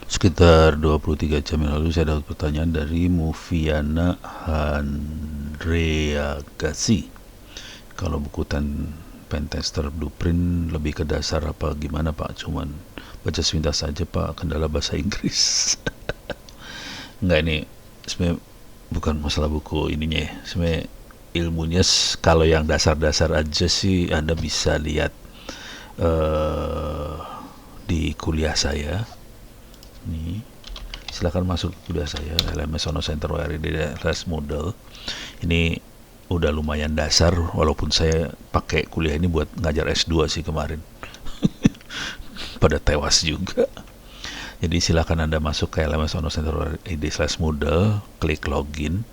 Sekitar 23 jam yang lalu saya dapat pertanyaan dari Mufiana Handreagasi. Kalau buku Pentester Blueprint lebih ke dasar apa gimana Pak? Cuman baca sepintas saja Pak, kendala bahasa Inggris. Enggak, ini sebenarnya bukan masalah buku ininya ya. Sebenarnya ilmunya kalau yang dasar-dasar aja sih Anda bisa lihat di kuliah saya. Nih, silakan masuk ke kuliah saya, LMS Ono Center Wireless Model. Ini udah lumayan dasar, walaupun saya pakai kuliah ini buat ngajar S2 sih kemarin. Pada tewas juga. Jadi silakan Anda masuk ke LMS Ono Center ID/model, klik login.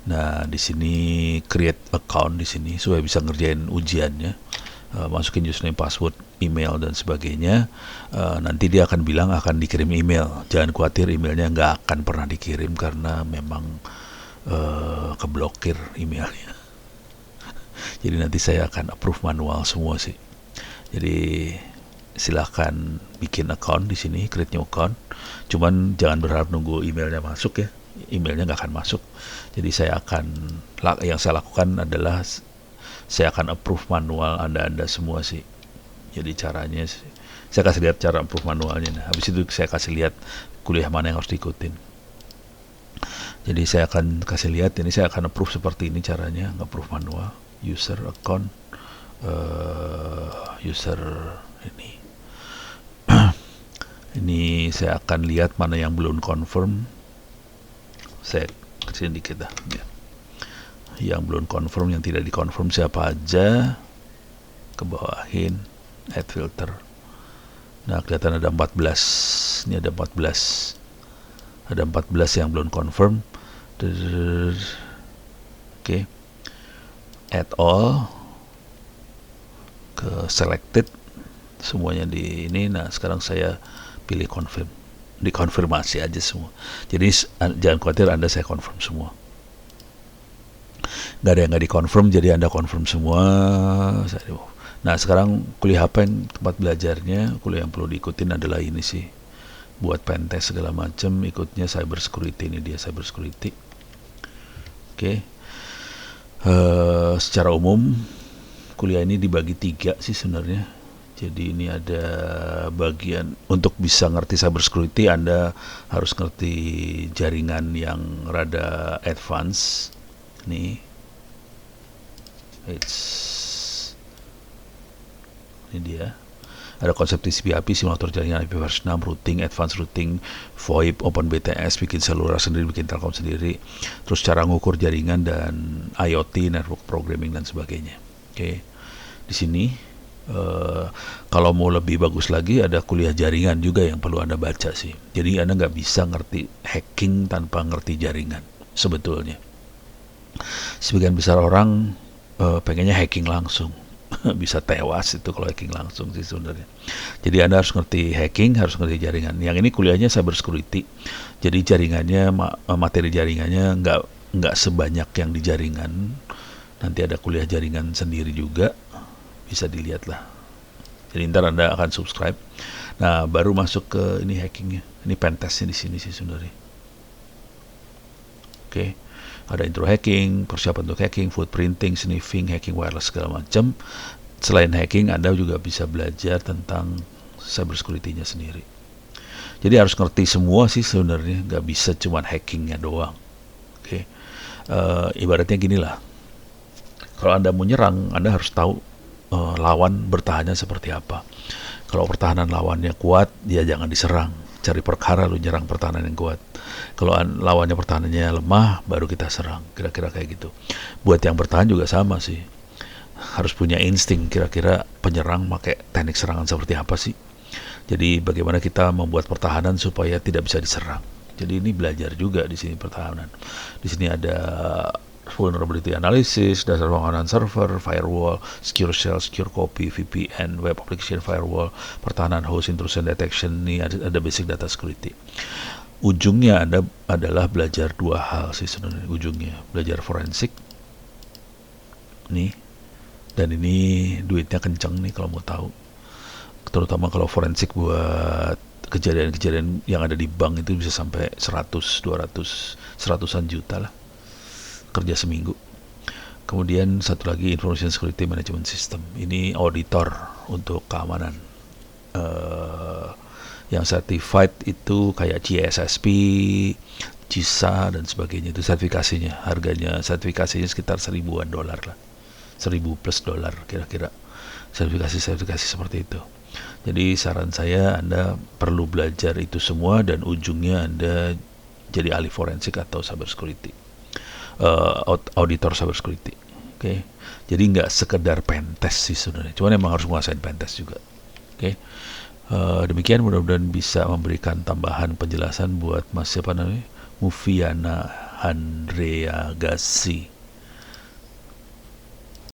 Nah, di sini create account di sini supaya bisa ngerjain ujiannya. Masukin username, password, email dan sebagainya. Nanti dia akan bilang akan dikirim email. Jangan khawatir, emailnya nggak akan pernah dikirim karena memang keblokir emailnya. Jadi nanti saya akan approve manual semua sih. Jadi silahkan bikin account di sini, create new account. Cuman jangan berharap nunggu emailnya masuk ya. Emailnya nggak akan masuk. Jadi yang saya lakukan adalah saya akan approve manual Anda semua sih. Jadi caranya saya kasih lihat cara approve manualnya. Nah, habis itu saya kasih lihat kuliah mana yang harus diikutin. Jadi saya akan kasih lihat, ini saya akan approve seperti ini caranya, approve manual, user account, user ini. Ini saya akan lihat mana yang belum confirm. Saya kecilin dikit dah. Ya. Yang belum confirm, yang tidak dikonfirm siapa aja, ke bawahin, add filter. Nah, kelihatan ada 14. Ini ada 14. Ada 14 yang belum confirm. Oke. Add all. Ke selected. Semuanya di ini. Nah, sekarang saya pilih confirm. Dikonfirmasi aja semua. Jadi jangan khawatir, Anda saya confirm semua. Nggak ada yang nggak dikonfirm, jadi Anda confirm semua. Nah, sekarang kuliah apa yang tempat belajarnya? Kuliah yang perlu diikutin adalah ini sih, buat pentest segala macam. Ikutnya cyber security, ini dia cyber security. Oke. Secara umum kuliah ini dibagi 3 sih sebenarnya. Jadi ini ada bagian untuk bisa ngerti cyber security, Anda harus ngerti jaringan yang rada advance. Nih, ini dia. Ada konsep TCP/IP, simulator jaringan IP versi 6, routing, advanced routing, VoIP, OpenBTS, bikin seluler sendiri, bikin telkom sendiri. Terus cara ngukur jaringan dan IoT, network programming dan sebagainya. Oke. Di sini kalau mau lebih bagus lagi, ada kuliah jaringan juga yang perlu Anda baca sih. Jadi Anda nggak bisa ngerti hacking tanpa ngerti jaringan sebetulnya. Sebagian besar orang pengennya hacking langsung. Bisa tewas itu kalau hacking langsung sih sebenarnya. Jadi Anda harus ngerti hacking, harus ngerti jaringan. Yang ini kuliahnya cyber security. Jadi jaringannya, materi jaringannya nggak sebanyak yang di jaringan. Nanti ada kuliah jaringan sendiri juga, bisa dilihat lah. Jadi ntar Anda akan subscribe. Nah, baru masuk ke ini hackingnya. Ini pentestnya di sini sih sebenarnya. Oke. Ada intro hacking, persiapan untuk hacking, footprinting, sniffing, hacking wireless segala macam. Selain hacking, Anda juga bisa belajar tentang cyber security-nya sendiri. Jadi harus ngerti semua sih sebenarnya, nggak bisa cuma hackingnya doang. Oke. Ibaratnya gini lah. Kalau Anda mau nyerang, Anda harus tahu lawan bertahannya seperti apa. Kalau pertahanan lawannya kuat, dia jangan diserang. Cari perkara lu nyerang pertahanan yang kuat. Kalau lawannya pertahanannya lemah, baru kita serang. Kira-kira kayak gitu. Buat yang bertahan juga sama sih. Harus punya insting kira-kira penyerang pakai teknik serangan seperti apa sih. Jadi bagaimana kita membuat pertahanan supaya tidak bisa diserang. Jadi ini belajar juga di sini pertahanan. Di sini ada vulnerability analysis, dasar pengamanan server, firewall, secure shell, secure copy, VPN, web application firewall, pertahanan host, intrusion detection. Ini ada basic data security. Ujungnya adalah belajar 2 hal sih sebenarnya. Ujungnya belajar forensik nih, dan ini duitnya kenceng nih kalau mau tahu, terutama kalau forensik buat kejadian-kejadian yang ada di bank itu bisa sampai 100, 200, 100-an juta lah kerja seminggu. Kemudian satu lagi Information Security Management System, ini auditor untuk keamanan. Yang certified itu kayak GSSP, CISA dan sebagainya, itu sertifikasinya. Harganya sertifikasinya sekitar $1,000-an lah, $1,000+ kira-kira, sertifikasi seperti itu. Jadi saran saya Anda perlu belajar itu semua dan ujungnya Anda jadi ahli forensik atau cyber security, auditor cyber security. Oke. Jadi nggak sekedar pentest sih sebenarnya, cuman emang harus menguasain pentest juga. Oke. Demikian, mudah-mudahan bisa memberikan tambahan penjelasan buat Mas siapa namanya, Mufiana Handrea Gassi.